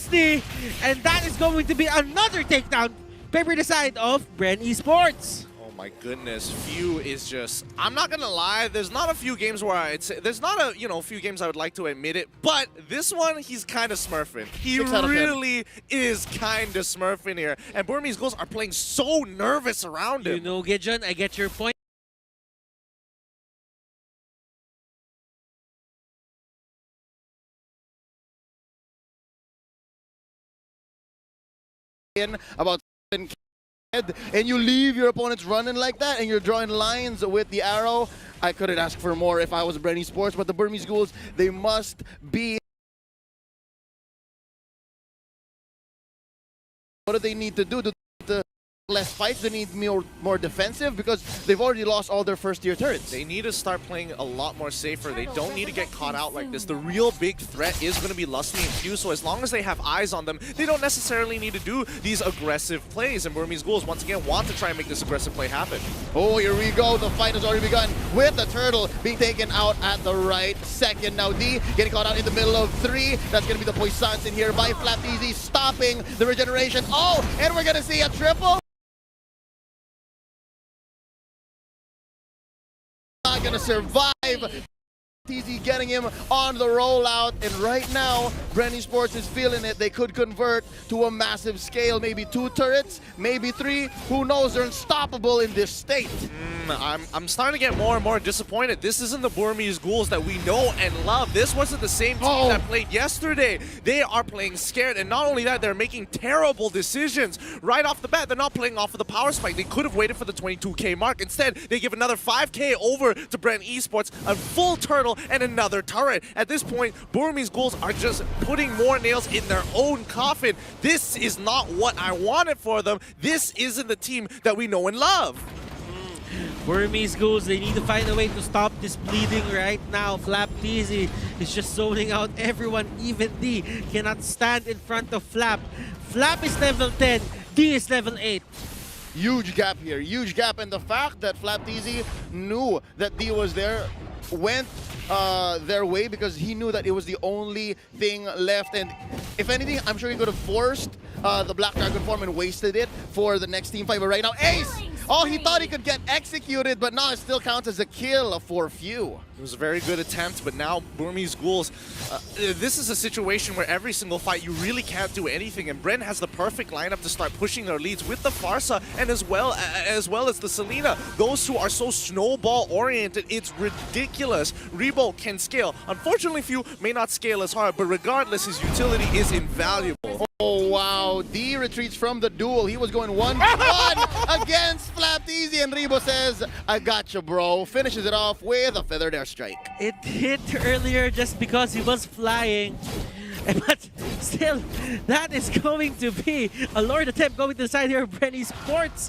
Lusty, and that is going to be another takedown. Paper the side of Bren Esports. Oh my goodness, Few is just, I'm not gonna lie, there's not a few games where I'd say, there's not a, few games I would like to admit it, but this one, he's kind of smurfing. He really is kind of smurfing here, and Burmese Ghouls are playing so nervous around him. You know, Gideon, I get your point. About 7K, and you leave your opponents running like that, and you're drawing lines with the arrow. I couldn't ask for more if I was Bren Esports, but the Burmese Ghouls, they must be. What do they need to do? Less fights, they need more defensive because they've already lost all their first-tier turrets. They need to start playing a lot more safer. They don't need to get caught out like this. The real big threat is going to be Lusty and Few, so as long as they have eyes on them, they don't necessarily need to do these aggressive plays. And Burmese Ghouls, once again, want to try and make this aggressive play happen. Oh, here we go. The fight has already begun with the turtle being taken out at the right second. Now D getting caught out in the middle of 3. That's going to be the Poissons in here by FlapTZ, stopping the regeneration. Oh, and we're going to see a triple. Not gonna survive. TZ getting him on the rollout, and right now Bren Esports is feeling it. They could convert to a massive scale, maybe 2 turrets, maybe 3. Who knows? They're unstoppable in this state. I'm starting to get more and more disappointed. This isn't the Burmese Ghouls that we know and love. This wasn't the same team that played yesterday. They are playing scared, and not only that, they're making terrible decisions right off the bat. They're not playing off of the power spike. They could have waited for the 22K mark. Instead, they give another 5K over to Bren Esports, a full turtle and another turret. At this point, Burmese Ghouls are just putting more nails in their own coffin. This is not what I wanted for them. This isn't the team that we know and love. Burmese Ghouls, they need to find a way to stop this bleeding right now. FlapTZ is just zoning out everyone. Even D cannot stand in front of Flap. Flap is level 10, D is level 8. Huge gap here, huge gap, and the fact that FlapTZ knew that D was there went their way because he knew that it was the only thing left, and if anything, I'm sure he could have forced the Black Dragon form and wasted it for the next team fight. But right now, Ace! Oh, he thought he could get executed, but now it still counts as a kill for Few. It was a very good attempt, but now Burmese Ghouls, this is a situation where every single fight you really can't do anything, and Bren has the perfect lineup to start pushing their leads with the Pharsa and as well as the Selena. Those two are so snowball-oriented, it's ridiculous. Rebo can scale. Unfortunately, Few may not scale as hard, but regardless, his utility is invaluable. Oh, wow. D retreats from the duel. He was going 1-1 against FlapTZ, and Rebo says, I gotcha, bro. Finishes it off with a feathered airstrike. It hit earlier just because he was flying. But still, that is going to be a Lord attempt going to the side here of Bren Esports.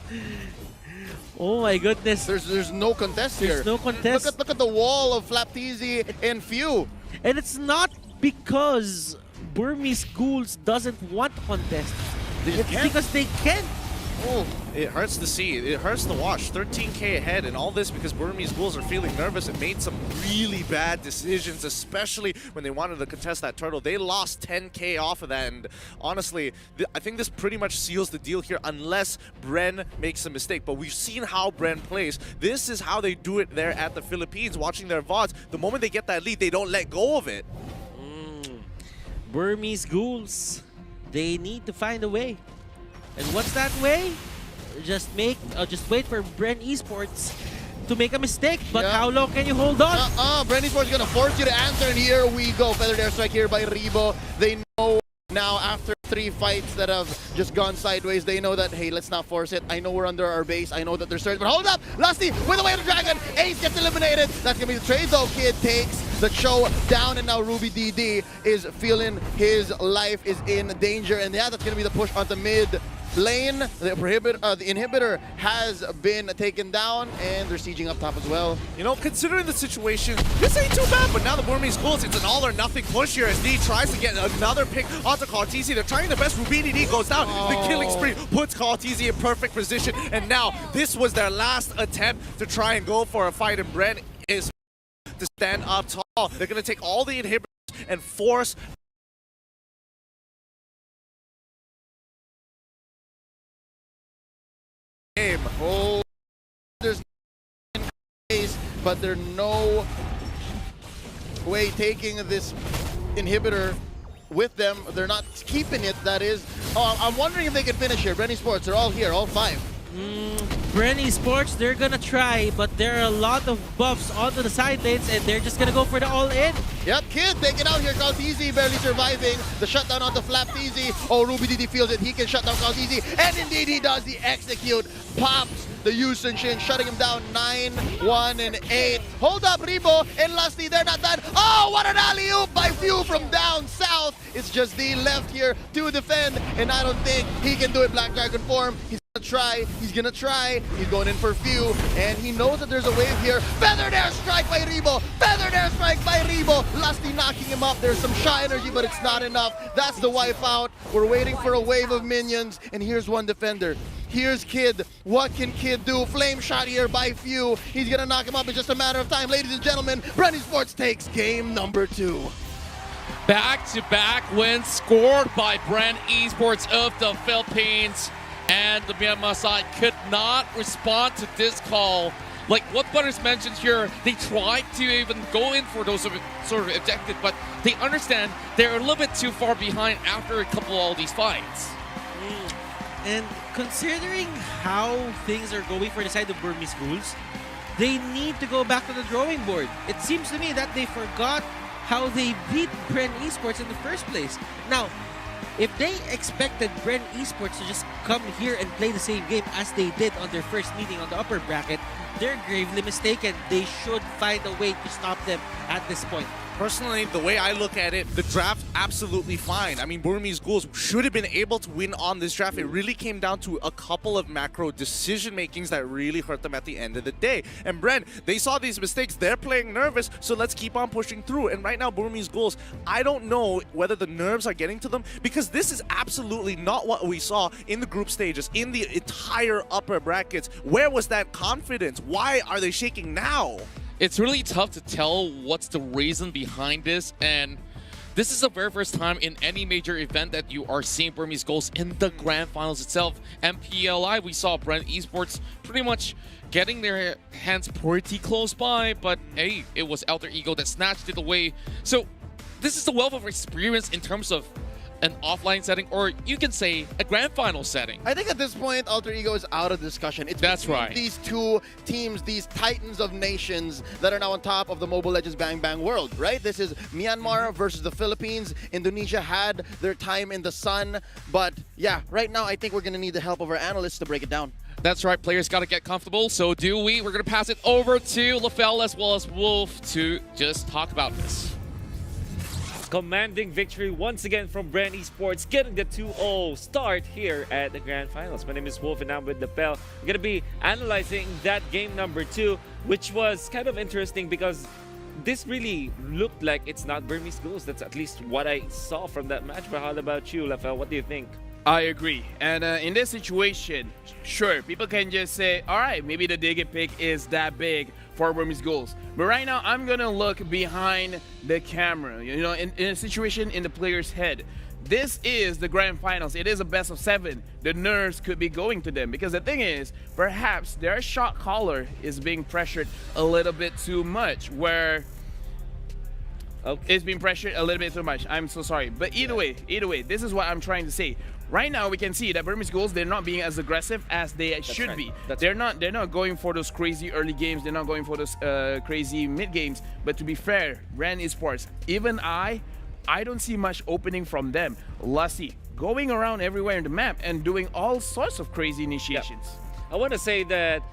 Oh my goodness. There's no contest here. There's no contest. Look at the wall of FlapTZ and Few. And it's not because Burmese Ghouls doesn't want to contest. It's because they can't. Oh, it hurts to see. It hurts to watch. 13K ahead, and all this because Burmese Ghouls are feeling nervous and made some really bad decisions, especially when they wanted to contest that turtle. They lost 10K off of that, and honestly, I think this pretty much seals the deal here unless Bren makes a mistake. But we've seen how Bren plays. This is how they do it there at the Philippines, watching their VODs. The moment they get that lead, they don't let go of it. Burmese Ghouls, they need to find a way. And what's that way? Just wait for Bren Esports to make a mistake. But how long can you hold on? Bren Esports is gonna force you to answer, and here we go. Feathered airstrike here by Rebo. They know now after 3 fights that have just gone sideways, they know that, hey, let's not force it. I know we're under our base. I know that they're certain, but hold up! Lusty with the way of the dragon. Ace gets eliminated. That's gonna be the trade, though. Kid takes the show down, and now Ruby DD is feeling his life is in danger, and yeah, that's gonna be the push onto mid lane. The inhibitor has been taken down, and they're sieging up top as well. You know, considering the situation, this ain't too bad, but now the Burmese Ghouls, it's an all or nothing push here as D tries to get another pick onto KarTZ. They're trying their best. Ruby DD goes down. The killing spree puts KarTZ in perfect position, and now this was their last attempt to try and go for a fight, and Bren is to stand up tall. They're going to take all the inhibitors and force game. Oh, there's no case, but there's no way taking this inhibitor with them. They're not keeping it, that is. Oh, I'm wondering if they can finish here. Brenny Sports, they're all here, all 5. Brenny Sports, they're gonna try, but there are a lot of buffs onto the side lanes, and they're just gonna go for the all-in. Yep, Kid taken out here. Easy barely surviving. The shutdown onto Easy. Oh, Ruby DD feels it. He can shut down Easy. And indeed he does the execute. Pops the Yusun Shin, shutting him down 9, 1, and 8. Hold up, Rebo and Lusty. They're not done. Oh, what an alley-oop by Few from down south. It's just the left here to defend, and I don't think he can do it. Black Dragon form. He's gonna try. He's going in for Few, and he knows that there's a wave here. Feathered air strike by Rebo. Feathered air strike by Rebo. Lusty knocking him up. There's some Shy energy, but it's not enough. That's the wipe out. We're waiting for a wave of minions, and here's one defender. Here's Kid. What can Kid do? Flame shot here by Few. He's gonna knock him up in just a matter of time. Ladies and gentlemen, Brenny Sports takes game number 2. Back-to-back wins scored by Brand Esports of the Philippines. And the Myanmar side could not respond to this call. Like what Butters mentioned here, they tried to even go in for those sort of objectives, but they understand they're a little bit too far behind after a couple of all these fights. And considering how things are going for the side of Burmese schools, they need to go back to the drawing board. It seems to me that they forgot how they beat Bren Esports in the first place. Now, if they expected Bren Esports to just come here and play the same game as they did on their first meeting on the upper bracket, they're gravely mistaken. They should find a way to stop them at this point. Personally, the way I look at it, the draft absolutely fine. I mean, Burmese Ghouls should have been able to win on this draft. It really came down to a couple of macro decision makings that really hurt them at the end of the day. And Bren, they saw these mistakes. They're playing nervous, so let's keep on pushing through. And right now, Burmese Ghouls, I don't know whether the nerves are getting to them, because this is absolutely not what we saw in the group stages, in the entire upper brackets. Where was that confidence? Why are they shaking now? It's really tough to tell what's the reason behind this, and this is the very first time in any major event that you are seeing Burmese Ghouls in the grand finals itself. MPLI, we saw Brent Esports pretty much getting their hands pretty close by, but hey, it was Alter Ego that snatched it away. So this is the wealth of experience in terms of an offline setting, or you can say a grand final setting. I think at this point, Alter Ego is out of discussion. It's That's right. These two teams, these titans of nations that are now on top of the Mobile Legends Bang Bang world, right? This is Myanmar versus the Philippines. Indonesia had their time in the sun, but yeah, right now I think we're gonna need the help of our analysts to break it down. That's right, players got to get comfortable, so do we. We're going to pass it over to LaFell as well as Wolf to just talk about this. Commanding victory once again from Brand Esports, getting the 2-0 start here at the Grand Finals. My name is Wolf and I'm with Lapel. We're going to be analyzing that game number 2, which was kind of interesting because this really looked like it's not Burmese Ghouls. That's at least what I saw from that match. But how about you, Lapel? What do you think? I agree. And in this situation, sure, people can just say, all right, maybe the Digit pick is that big for Burmese Ghouls. But right now, I'm going to look behind the camera, you know, in a situation in the player's head. This is the Grand Finals. It is a best of 7. The nerves could be going to them because the thing is, perhaps their shot caller is being pressured a little bit too much, where it's being pressured a little bit too much. I'm so sorry. But either way, this is what I'm trying to say. Right now, we can see that Burmese Ghouls, they're not being as aggressive as they should be. They're not going for those crazy early games. They're not going for those crazy mid games. But to be fair, Brand Esports, even I don't see much opening from them. Lusty, going around everywhere in the map and doing all sorts of crazy initiations. I want to say that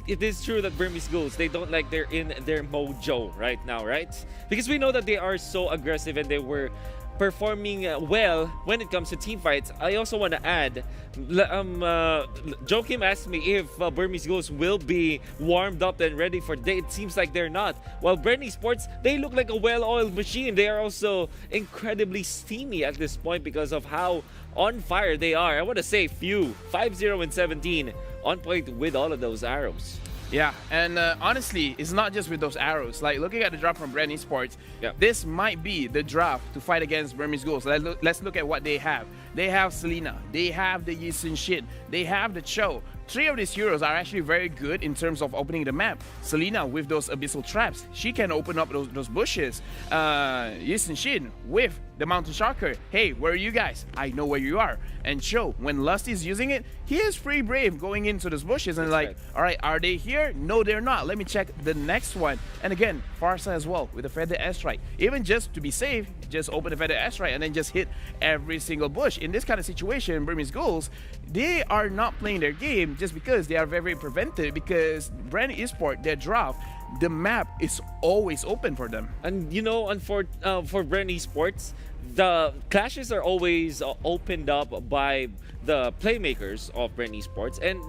it is true that Burmese Ghouls, they don't like they're in their mojo right now, right? Because we know that they are so aggressive and they were performing well when it comes to team fights. I also want to add, Joakim asked me if Burmese Ghouls will be warmed up and ready for day. It seems like they're not. While Brand Esports, they look like a well-oiled machine. They are also incredibly steamy at this point because of how on fire they are. I want to say Few, 5-0 and 17, on point with all of those arrows. Yeah, and honestly, it's not just with those arrows. Like, looking at the draft from Brand Esports, this might be the draft to fight against Burmese Ghouls. Let's look at what they have. They have Selena. They have the Yisun Shin. They have the Cho. three of these heroes are actually very good in terms of opening the map. Selena with those abyssal traps, she can open up those bushes. Yi Shin with the Mountain Shocker. Hey, where are you guys? I know where you are. And Cho, when Lust is using it, he is pretty brave going into those bushes and like, all right, are they here? No, they're not. Let me check the next one. And again, Farsa as well with the Feather Airstrike. Even just to be safe, just open the Feather Airstrike and then just hit every single bush. In this kind of situation, Burmese Ghouls, they are not playing their game just because they are very, very preventive, because Brand Esport, their draft, the map is always open for them. And you know, and for Brand Esports, the clashes are always opened up by the playmakers of Brand Esports. And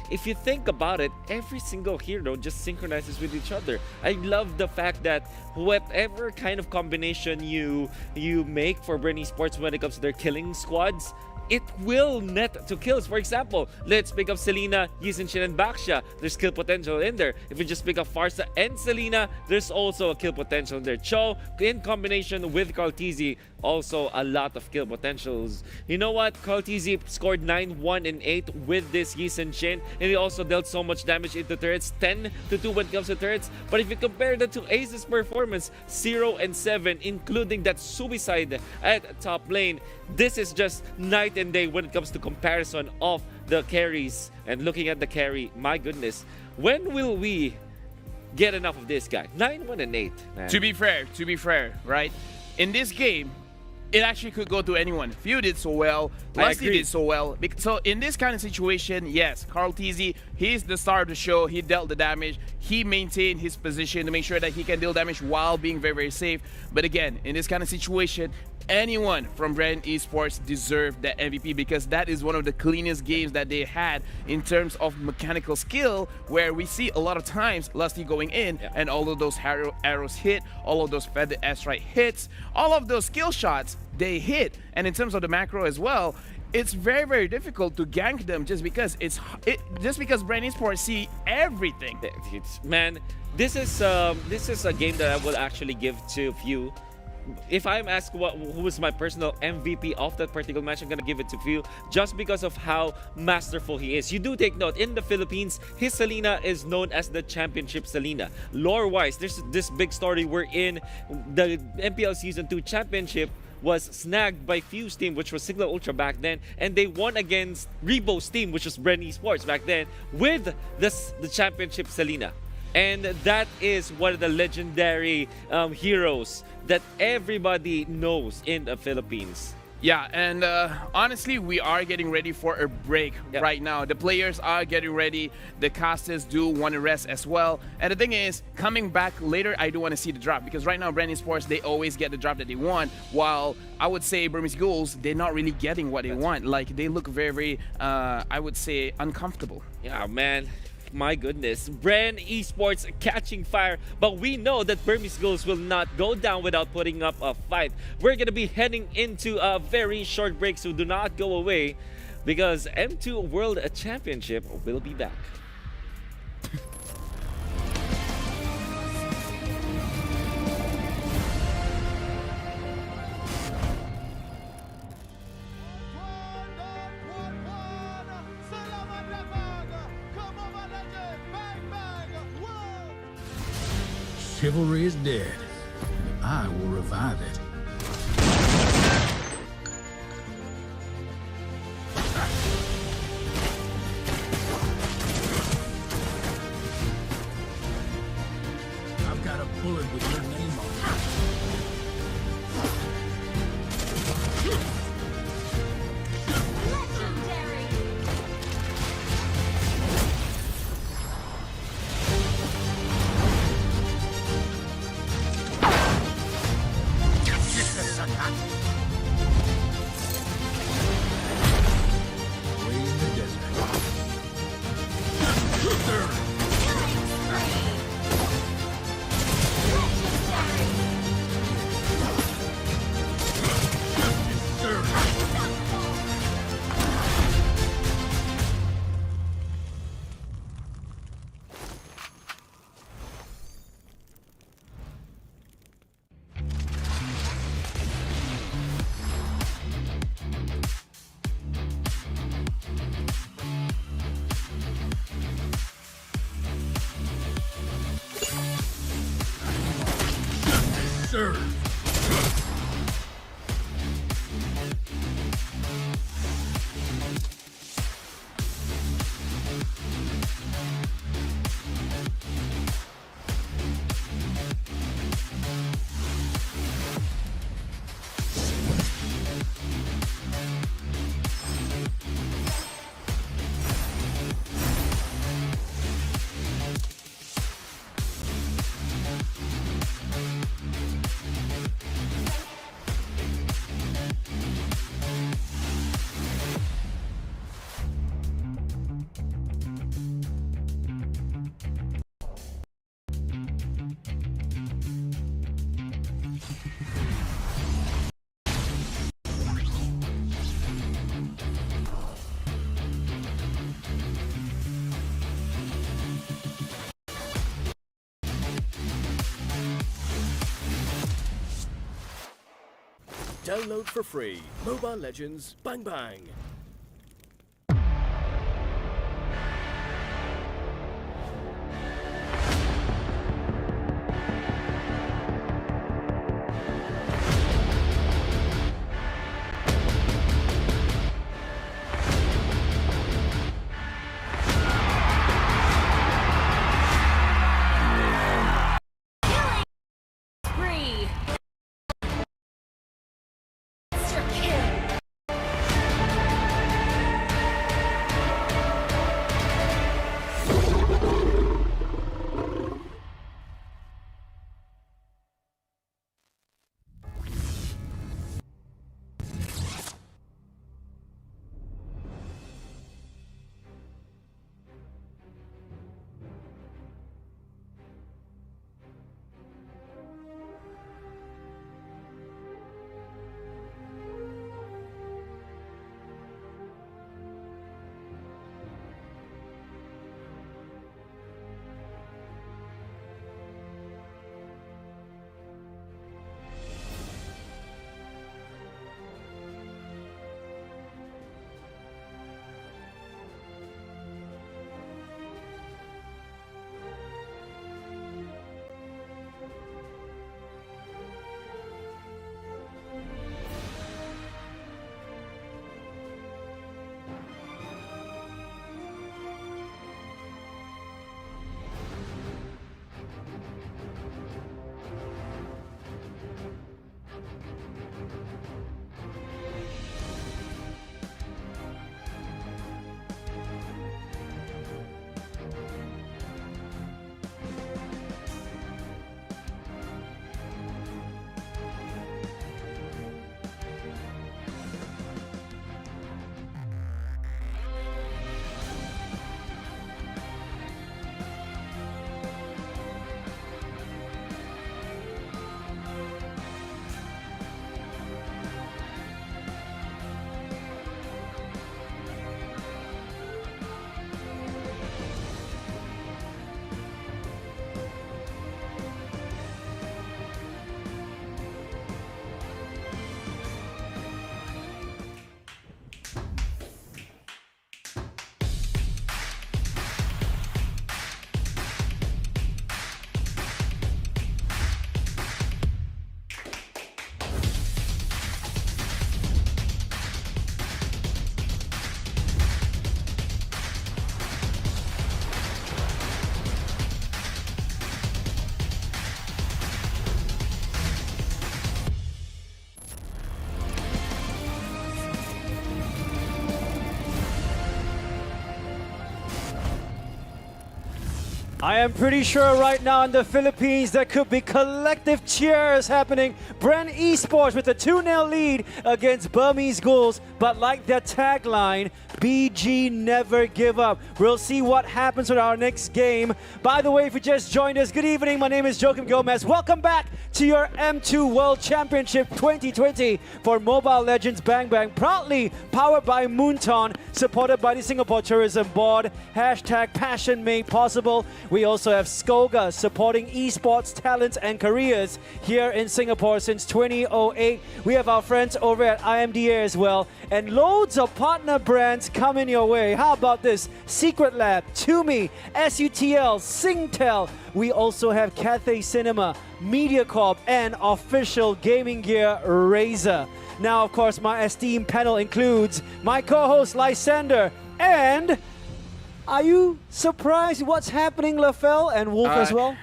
if you think about it, every single hero just synchronizes with each other. I love the fact that whatever kind of combination you make for Brand Esports when it comes to their killing squads, it will net to kills. For example, let's pick up Selena, Yi Shin, and Baxia. There's kill potential in there. If we just pick up Farsa and Selena, there's also a kill potential in there. Cho, in combination with Kaltizi, also a lot of kill potentials. You know what? Kaltizi scored 9, 1, and 8 with this Yi Shin, and he also dealt so much damage into turrets, 10-2 when it comes to turrets. But if you compare that to Ace's performance, 0 and 7, including that suicide at top lane, this is just night and day when it comes to comparison of the carries. And looking at the carry, my goodness, when will we get enough of this guy? 9, 1, and 8, man. To be fair, right? In this game, it actually could go to anyone. Few did so well, Lusty did so well. So in this kind of situation, yes, Kaltizi, he's the star of the show. He dealt the damage. He maintained his position to make sure that he can deal damage while being very, very safe. But again, in this kind of situation, anyone from Brand Esports deserved the MVP, because that is one of the cleanest games that they had in terms of mechanical skill, where we see a lot of times Lusty going in and all of those arrows hit, all of those Feather Airstrike hits, all of those skill shots, they hit. And in terms of the macro as well, it's very, very difficult to gank them just because Brand Esports see everything. Man, this is a game that I will actually give to few. If I'm asked who is my personal MVP of that particular match, I'm gonna give it to Phil, just because of how masterful he is. You do take note, in the Philippines, his Selena is known as the Championship Selena. Lore-wise, there's this big story wherein the MPL Season 2 Championship was snagged by Fuse team, which was Signal Ultra back then, and they won against Rebo's team, which was Brand Esports back then, with the Championship Selena. And that is one of the legendary heroes that everybody knows in the Philippines. Yeah, and honestly, we are getting ready for a break right now. The players are getting ready. The casters do want to rest as well. And the thing is, coming back later, I do want to see the drop, because right now, Brand Esports, they always get the drop that they want, while I would say Burmese Ghouls, they're not really getting what they want. Like, they look very, very, I would say, uncomfortable. Yeah, man. My goodness, Brand Esports catching fire, but we know that Burmese Ghouls will not go down without putting up a fight. We're gonna be heading into a very short break, so do not go away, because M2 World Championship will be back. Chivalry is dead. I will revive it. I've got a bullet with your name on it. Download for free. Mobile Legends Bang Bang. Spree. Monster kill. I am pretty sure right now in the Philippines there could be collective cheers happening. Brand Esports with a 2-0 lead against Burmese Ghouls, but like their tagline, BG never give up. We'll see what happens with our next game. By the way, if you just joined us, good evening. My name is Joachim Gomez. Welcome back to your M2 World Championship 2020 for Mobile Legends Bang Bang, proudly powered by Moonton, supported by the Singapore Tourism Board. Hashtag passion made possible. We also have Skoga supporting esports talents and careers here in Singapore since 2008. We have our friends over at IMDA as well, and loads of partner brands coming your way. How about this? Secret Lab, Tumi, SUTL, Singtel. We also have Cathay Cinema, MediaCorp, and official gaming gear Razer. Now, of course, my esteemed panel includes my co-host Lysander, and are you surprised what's happening, Lafell and Wolf as well?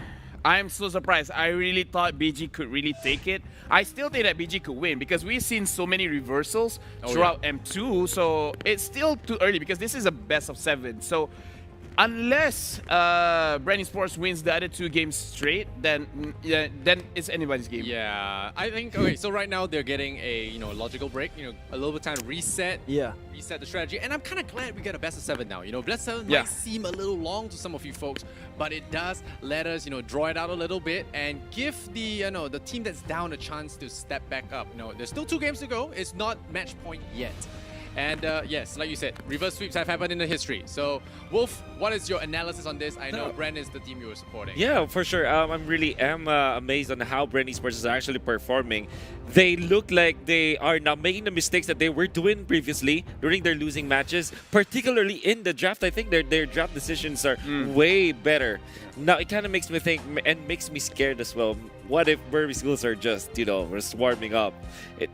I'm so surprised. I really thought BG could really take it. I still think that BG could win because we've seen so many reversals throughout M2, so it's still too early because this is a best of 7. So unless Brand Sports wins the other 2 games straight, then it's anybody's game. Yeah, I think, okay, so right now they're getting a, logical break, a little bit of time to reset. Yeah. Reset the strategy, and I'm kind of glad we get a best of 7 now. Best of 7 might seem a little long to some of you folks, but it does let us, draw it out a little bit and give the, the team that's down a chance to step back up. There's still 2 games to go. It's not match point yet. And yes, like you said, reverse sweeps have happened in the history. So, Wolf, what is your analysis on this? I know Bren is the team you were supporting. Yeah, for sure. I'm really amazed on how Bren Esports is actually performing. They look like they are not making the mistakes that they were doing previously during their losing matches, particularly in the draft. I think their draft decisions are way better. Now, it kind of makes me think and makes me scared as well. What if Burmese schools are just, just warming up?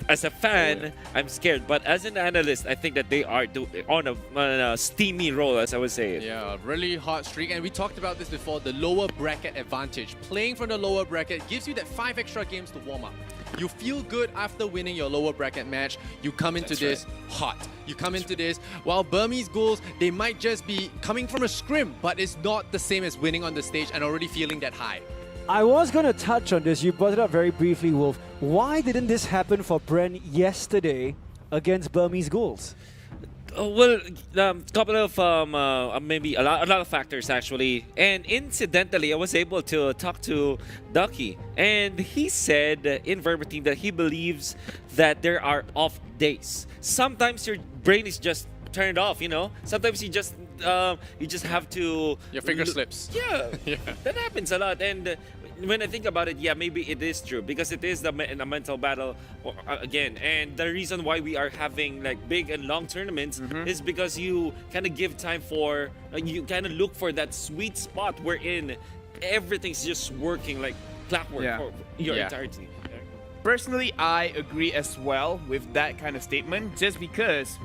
As a fan, I'm scared. But as an analyst, I think that they are on a steamy roll, as I would say. Yeah, really hot streak. And we talked about this before, the lower bracket advantage. Playing from the lower bracket gives you that 5 extra games to warm up. You feel good after winning your lower bracket match. You come into this hot. You come into this, while Burmese Ghouls, they might just be coming from a scrim, but it's not the same as winning on the stage and already feeling that high. I was going to touch on this. You brought it up very briefly, Wolf. Why didn't this happen for Bren yesterday against Burmese Ghouls? Well, couple of maybe a lot of factors actually, and incidentally, I was able to talk to Ducky, and he said in verbatim that he believes that there are off days. Sometimes your brain is just turned off, Sometimes you just have to. Your finger slips. Yeah, that happens a lot, and. When I think about it, yeah, maybe it is true because it is a mental battle again. And the reason why we are having like big and long tournaments is because you kind of give time for, you kind of look for that sweet spot wherein everything's just working like clockwork for your entire team. Personally, I agree as well with that kind of statement, just because.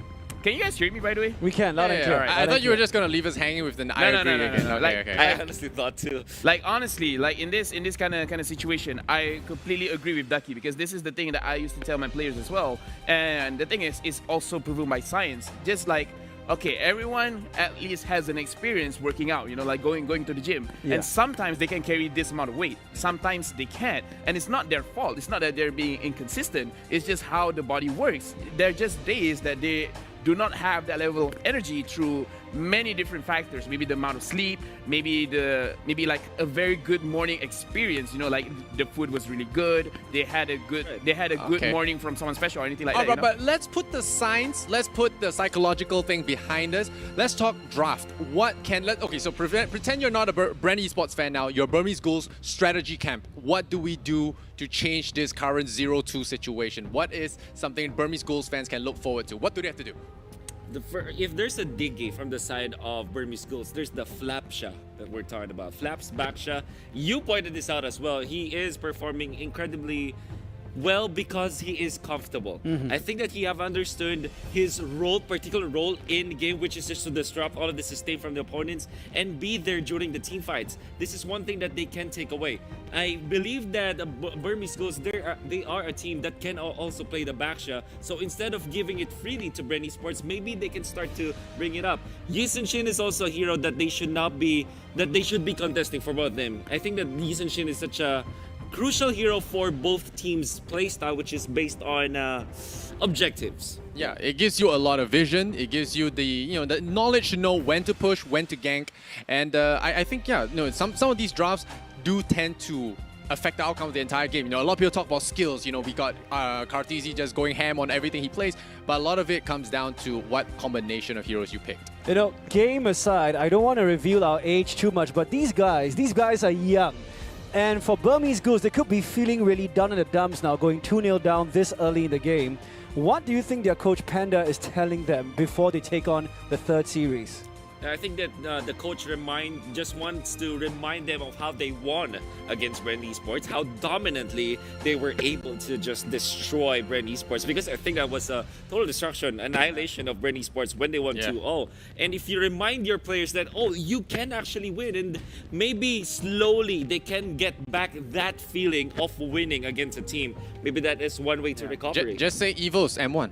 Can you guys hear me, by the way? We can, loud and clear. Right. I thought you were just going to leave us hanging with the No. Okay. I honestly thought too. Like honestly, like in this kind of situation, I completely agree with Ducky, because this is the thing that I used to tell my players as well. And the thing is, it's also proven by science. Just like, okay, everyone at least has an experience working out, like going to the gym. Yeah. And sometimes they can carry this amount of weight. Sometimes they can't. And it's not their fault. It's not that they're being inconsistent. It's just how the body works. There are just days that they do not have that level of energy through many different factors. Maybe the amount of sleep, maybe like a very good morning experience, like the food was really good, they had a good morning from someone special or anything like that. Alright, but let's put the science, let's put the psychological thing behind us. Let's talk draft. So pretend you're not a Bren Esports fan now, you're Burmese Ghouls strategy camp. What do we do to change this current 0-2 situation? What is something Burmese Ghouls fans can look forward to? What do they have to do? If there's a diggy from the side of Burmese Schools, there's the Flapsha that we're talking about. Flaps Baksha. You pointed this out as well. He is performing incredibly well because he is comfortable. I think that he have understood his particular role in the game, which is just to disrupt all of the sustain from the opponents and be there during the team fights. This is one thing that they can take away. I believe that Burmese Schools, they are a team that can also play the Baksha. So instead of giving it freely to Bren Esports, maybe they can start to bring it up. Yisun Shin is also a hero that they should be contesting for both of them. I think that Yisun Shin is such a crucial hero for both teams' playstyle, which is based on objectives. Yeah, it gives you a lot of vision. It gives you the knowledge to know when to push, when to gank, and I think some of these drafts do tend to affect the outcome of the entire game. A lot of people talk about skills. We got Cartesi just going ham on everything he plays, but a lot of it comes down to what combination of heroes you picked. Game aside, I don't want to reveal our age too much, but these guys are young. And for Burmese Ghouls, they could be feeling really down in the dumps now, going 2-0 down this early in the game. What do you think their coach Panda is telling them before they take on the third series? I think that the coach just wants to remind them of how they won against Bren Esports, how dominantly they were able to just destroy Bren Esports, because I think that was a total destruction, annihilation of Bren Esports when they won 2-0. And if you remind your players that, you can actually win, and maybe slowly they can get back that feeling of winning against a team, maybe that is one way to recovery. Just say Evo's M1.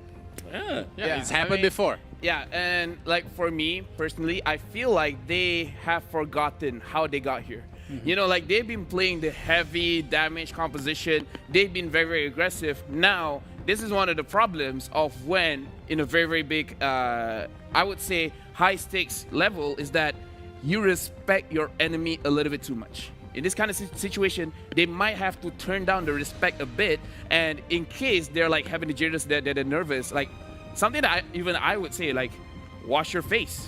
Yeah, it's happened before. Yeah, and like for me personally, I feel like they have forgotten how they got here. Like they've been playing the heavy damage composition. They've been very, very aggressive. Now, this is one of the problems of when in a very, very big, I would say, high stakes level, is that you respect your enemy a little bit too much. In this kind of situation, they might have to turn down the respect a bit, and in case they're like having the jitters, they're nervous, like something that even I would say, like, wash your face,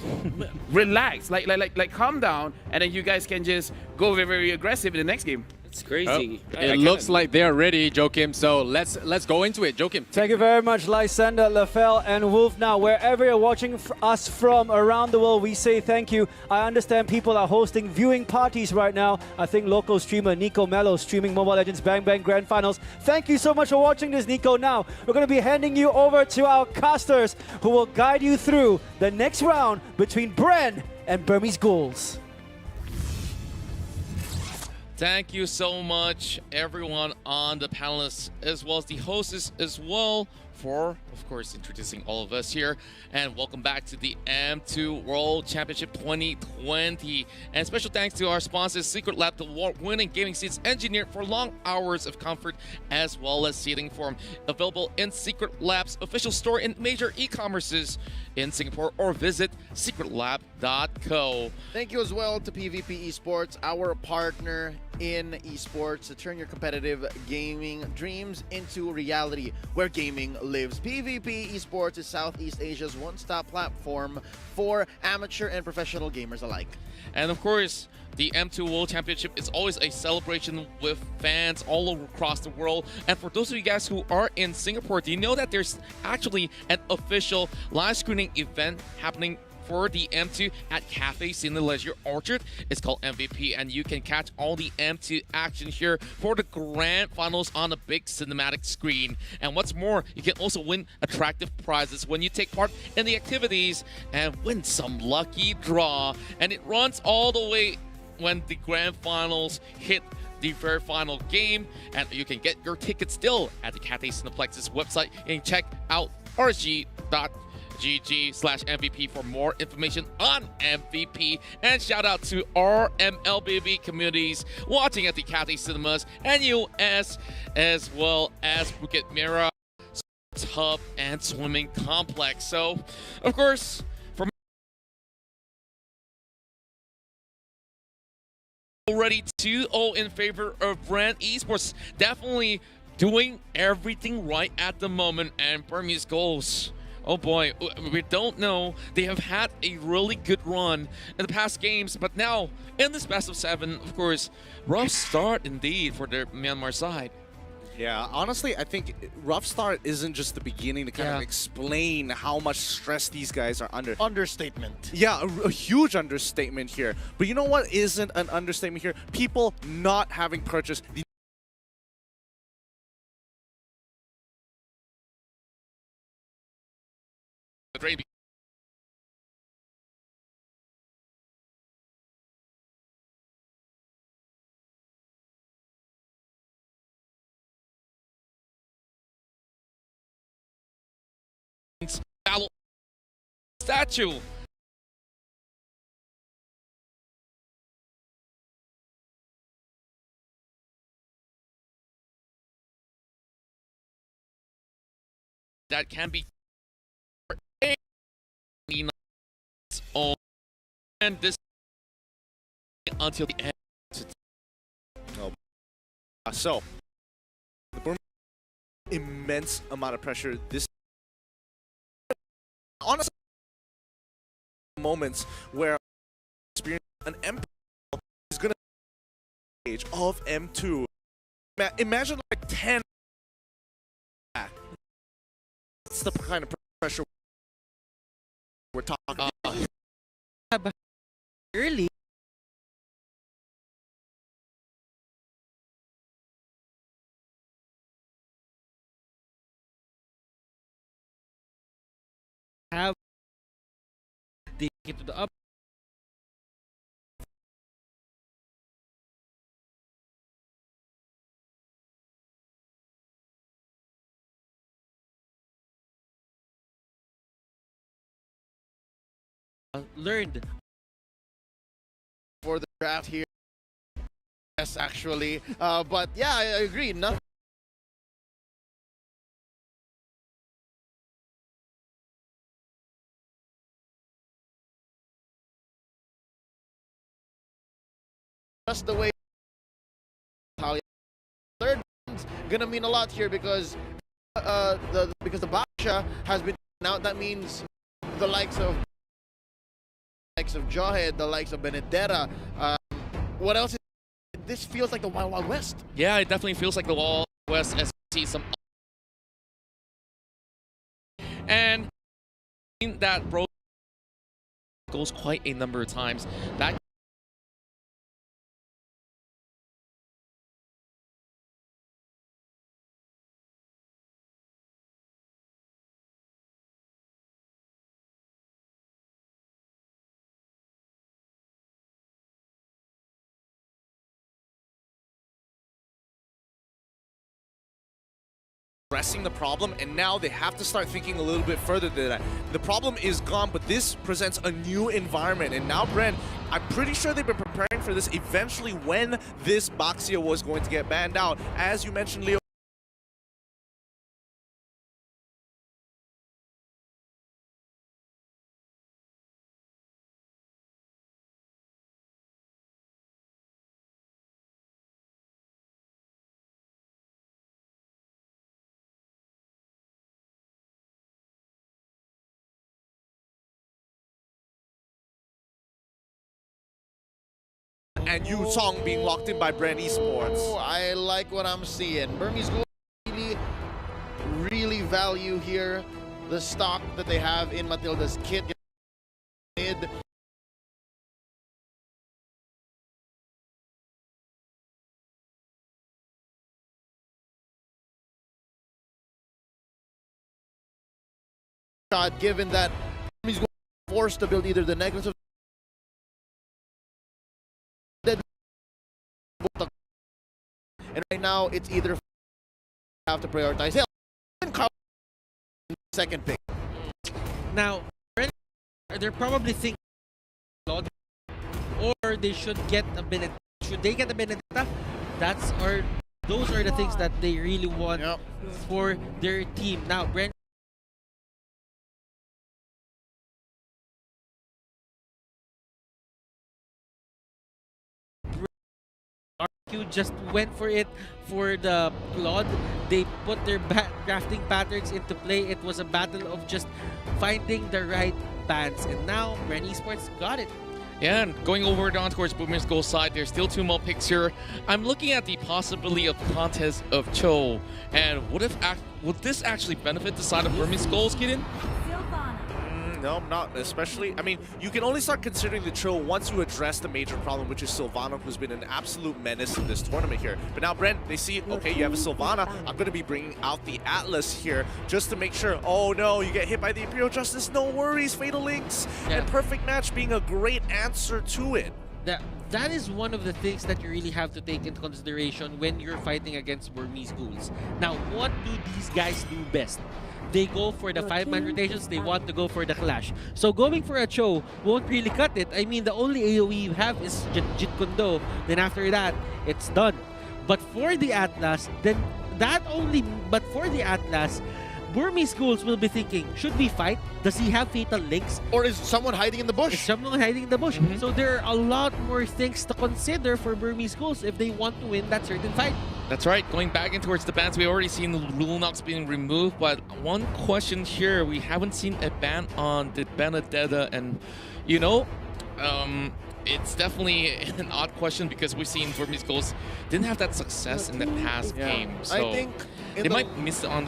relax, like calm down, and then you guys can just go very, very aggressive in the next game. It's crazy. It looks like they're ready, Joachim. So let's go into it, Joachim. Thank you very much, Lysander, Lafell, and Wolf. Now, wherever you're watching us from around the world, we say thank you. I understand people are hosting viewing parties right now. I think local streamer Nico Mello streaming Mobile Legends Bang Bang Grand Finals. Thank you so much for watching this, Nico. Now, we're going to be handing you over to our casters who will guide you through the next round between Bren and Burmese Ghouls. Thank you so much, everyone on the panelists, as well as the hosts as well, for, of course, introducing all of us here. And welcome back to the M2 World Championship 2020. And special thanks to our sponsors, Secret Lab, the award-winning gaming seats engineered for long hours of comfort, as well as seating form. Available in Secret Lab's official store in major e-commerces in Singapore, or visit secretlab.co. Thank you as well to PvP Esports, our partner in esports, to turn your competitive gaming dreams into reality where gaming lives. PvP Esports is Southeast Asia's one-stop platform for amateur and professional gamers alike. And of course, the M2 World Championship is always a celebration with fans all across the world. And for those of you guys who are in Singapore, do you know that there's actually an official live screening event happening for the M2 at Cafe Cine Leisure Orchard? It's called MVP, and you can catch all the M2 action here for the grand finals on a big cinematic screen. And what's more, you can also win attractive prizes when you take part in the activities and win some lucky draw. And it runs all the way when the grand finals hit the very final game, and you can get your tickets still at the Cathay Cineplex's website. And check out rsg.gg/MVP for more information on MVP. And shout out to our MLBB communities watching at the Cathay Cinemas and US, as well as Bukit Merah Hub and Swimming Complex. So, of course, already 2-0 in favor of Brand Esports. Definitely doing everything right at the moment. And Burmese Ghouls, oh boy, we don't know. They have had a really good run in the past games, but now in this best of 7, of course, rough start indeed for their Myanmar side. Yeah, honestly, I think rough start isn't just the beginning to kind of explain how much stress these guys are under. Understatement. Yeah, a huge understatement here. But you know what isn't an understatement here? People not having purchased the great. Statue. That can be on, and this until the end. So, the Burma immense amount of pressure. This honestly moments where experience an M is gonna stage of M2. Imagine like 10. That's the kind of pressure we're talking. Early. Have the into the up. Learned For the draft here. Yes, actually. But yeah, I agree. Nothing. Just the way third one's gonna mean a lot here because the Basha has been Now that means the likes of Jawhead, the likes of Benedetta. What else? This feels like the Wild Wild West. Yeah, it definitely feels like the Wild West as we see some. And that bro goes quite a number of times. That addressing the problem, and now they have to start thinking a little bit further than that. The problem is gone, but this presents a new environment, and now Bren, I'm pretty sure they've been preparing for this eventually when this Baxia was going to get banned out. As you mentioned, Leo, and Yu Song being locked in by Brand Esports. Oh, I like what I'm seeing. Burmese Gold really value here the stock that they have in Matilda's kit. Mid. Given that Burmese Gold is forced to build either the necklace of and right now it's either have to prioritize health and second pick. Now, they're probably thinking, or they should get a Benedetta. Should they get a Benedetta? Those are the things that they really want for their team. Now, Brent just went for it for the Claude. They put their crafting patterns into play. It was a battle of just finding the right bands, and now Brand Esports got it. Yeah, and going over down towards Boomer's goal side, there's still 2 more picks here. I'm looking at the possibility of contest of Cho, and would this actually benefit the side of Burmese goals, Gideon? No, not especially. I mean, you can only start considering the Cho once you address the major problem, which is Sylvana, who's been an absolute menace in this tournament here. But now, Brent, they see, okay, you have a Sylvana. I'm going to be bringing out the Atlas here just to make sure. Oh, no, you get hit by the Imperial Justice. No worries, Fatal Links. And Perfect Match being a great answer to it. That is one of the things that you really have to take into consideration when you're fighting against Burmese ghouls. Now, what do these guys do best? They go for the 5-man rotations, they want to go for the clash. So going for a Cho won't really cut it. I mean, the only AoE you have is Jit Kundo. Then after that, it's done. But for the Atlas, Burmese ghouls will be thinking, should we fight? Does he have fatal links? Or is someone hiding in the bush? Is someone hiding in the bush? So there are a lot more things to consider for Burmese ghouls if they want to win that certain fight. That's right. Going back in towards the bans, we already seen the Lunox being removed, but one question here, we haven't seen a ban on the Benedetta, and you know, it's definitely an odd question because we've seen Burmese ghouls didn't have that success in the past game, so I think they might miss on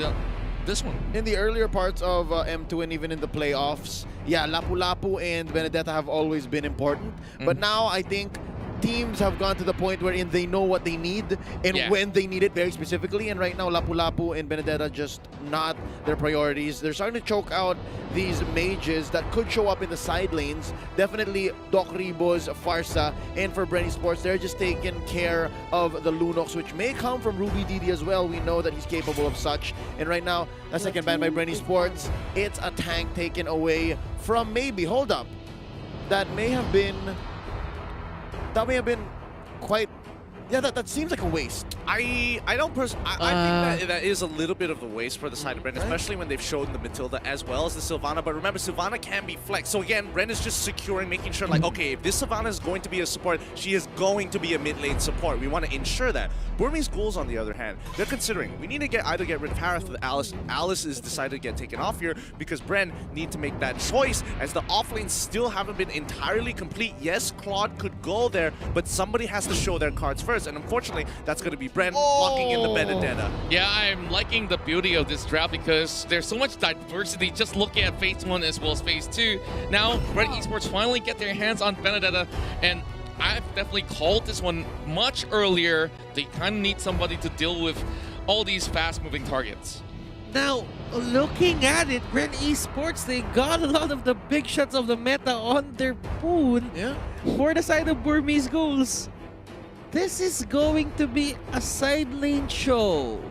this one. In the earlier parts of M2 and even in the playoffs, yeah, Lapu-Lapu and Benedetta have always been important. But now I think teams have gone to the point wherein they know what they need and when they need it very specifically. And right now, Lapu-Lapu and Benedetta just not their priorities. They're starting to choke out these mages that could show up in the side lanes. Definitely Doc Ribos, Farsa, and for Brand Esports, they're just taking care of the Lunox, which may come from Ruby Didi as well. We know that he's capable of such. And right now, that second ban by Brand Esports, it's a tank taken away from maybe, hold up, that may have been quite, yeah, that seems like a waste. I don't I think that is a little bit of a waste for the side of Ren, especially when they've shown the Matilda as well as the Sylvana. But remember, Sylvana can be flexed. So again, Ren is just securing, making sure like, okay, if this Sylvana is going to be a support, she is going to be a mid lane support. We want to ensure that. Burmese Ghouls, on the other hand, they're considering we need to either get rid of Harith or Alice. Alice is decided to get taken off here because Bren need to make that choice as the off lanes still haven't been entirely complete. Yes, Claude could go there, but somebody has to show their cards first, and unfortunately, that's going to be Bren locking in the Benedetta. Yeah, I'm liking the beauty of this draft because there's so much diversity just looking at Phase 1 as well as Phase 2. Now, Red Esports finally get their hands on Benedetta, and I've definitely called this one much earlier. They kind of need somebody to deal with all these fast-moving targets. Now, looking at it, Ren Esports, they got a lot of the big shots of the meta on their poon for the side of Burmese Ghouls. This is going to be a side lane show.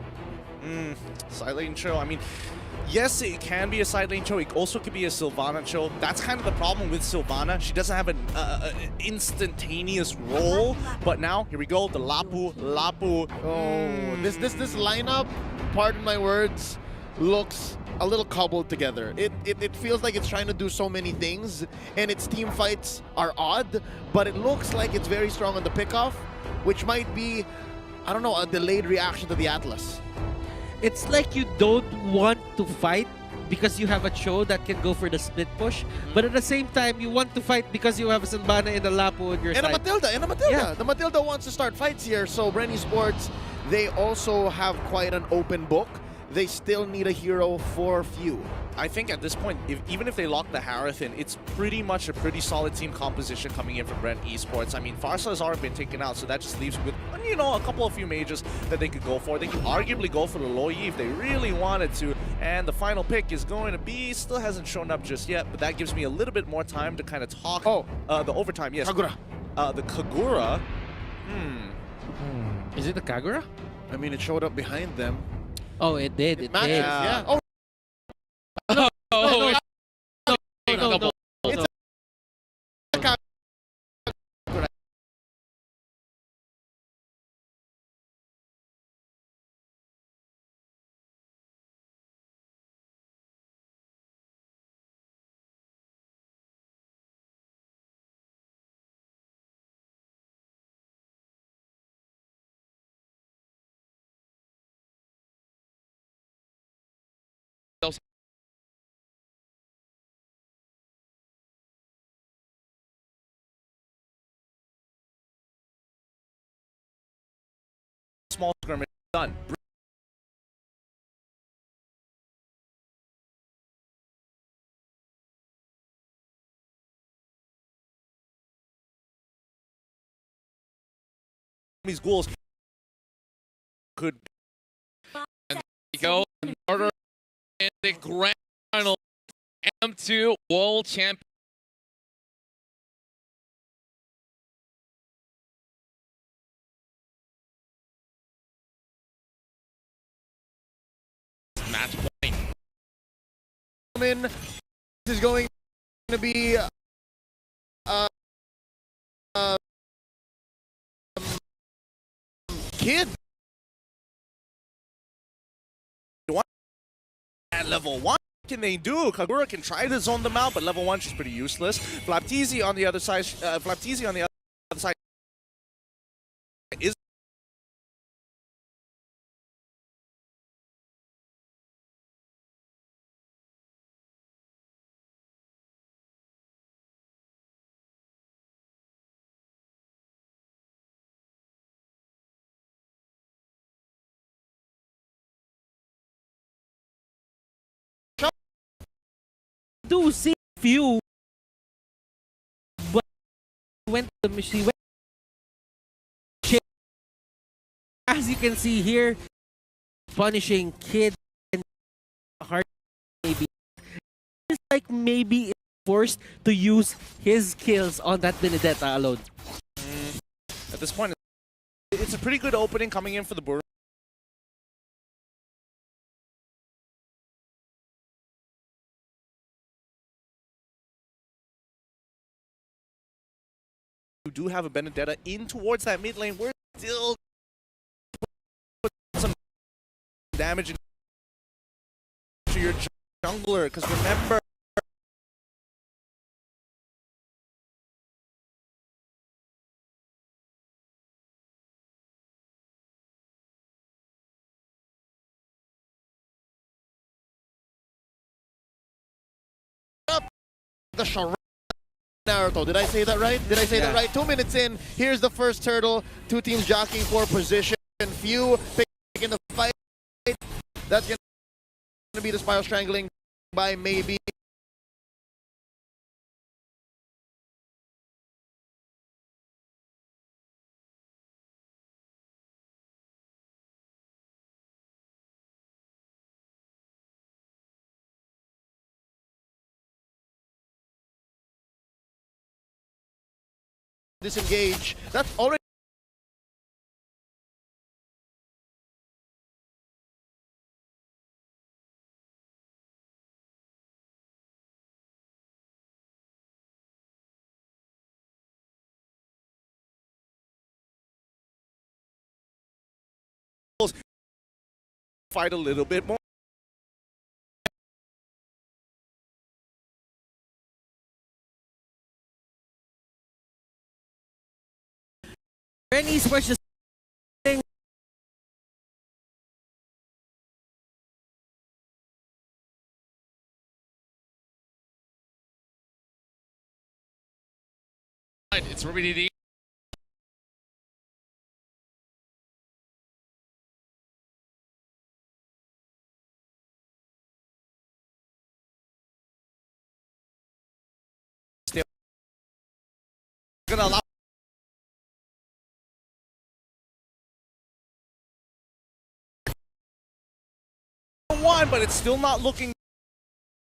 Side lane show, I mean, yes, it can be a side lane show. It also could be a Sylvana show. That's kind of the problem with Sylvana. She doesn't have an instantaneous role. But now, here we go, the Lapu. Oh, this lineup, pardon my words, looks a little cobbled together. It feels like it's trying to do so many things, and its team fights are odd, but it looks like it's very strong on the pickoff, which might be, I don't know, a delayed reaction to the Atlas. It's like you don't want to fight because you have a Cho that can go for the split push, but at the same time, you want to fight because you have a Sylvana and a Lapu on your side. And a Matilda. Yeah. The Matilda wants to start fights here, so Ren Esports, they also have quite an open book. They still need a hero for few. I think at this point, even if they lock the Harith in, it's pretty much a pretty solid team composition coming in from Ren Esports. I mean, Farsa has already been taken out, so that just leaves with, you know, a couple of few mages that they could go for. They could arguably go for the Loyi if they really wanted to. And the final pick is going to be, still hasn't shown up just yet, but that gives me a little bit more time to kind of talk. Oh, the overtime, yes. Kagura. The Kagura. Is it the Kagura? I mean, it showed up behind them. Oh, it did. It matches, did. yeah. Oh, No, Oh, no. it's a Kagura. Small skirmish done. These ghouls could Go order in the grand final. M2 World Champion. Match point. This is going to be Kid. At level 1, what can they do? Kagura can try to zone them out, but level 1 she's pretty useless. Flaptizi on the other side, is do see few, but went to the machine. As you can see here, punishing Kid and hard maybe. It's like maybe it's forced to use his kills on that Benedetta alone. at this point, it's a pretty good opening coming in for the Burma. You do have a Benedetta in towards that mid lane. We're still damage to your jungler, because remember, the Shara Naruto. Did I say that right? Did I say that right? 2 minutes in, here's the first turtle. Two teams jockeying for position. Few picking the fight. That's going to be the spiral strangling by maybe. Disengage. That's already. Fight a little bit more. Brand Esports just It's Ruby DD. Gonna allow one, but it's still not looking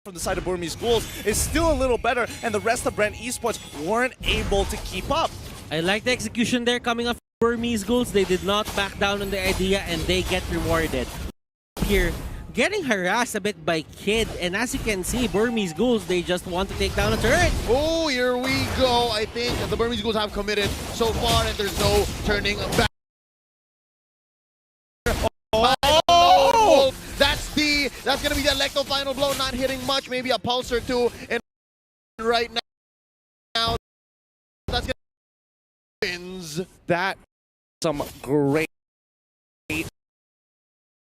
from the side of Burmese Ghouls. It's still a little better, and the rest of Brand Esports weren't able to keep up. I like the execution there coming off Burmese Ghouls. They did not back down on the idea and they get rewarded. Here, getting harassed a bit by Kid, and as you can see, Burmese Ghouls, they just want to take down a turret. Oh, here we go. I think the Burmese Ghouls have committed so far, and there's no turning back. Oh! That's gonna be the Electo final blow, not hitting much, maybe a pulse or two, and right now that's gonna wins. That some great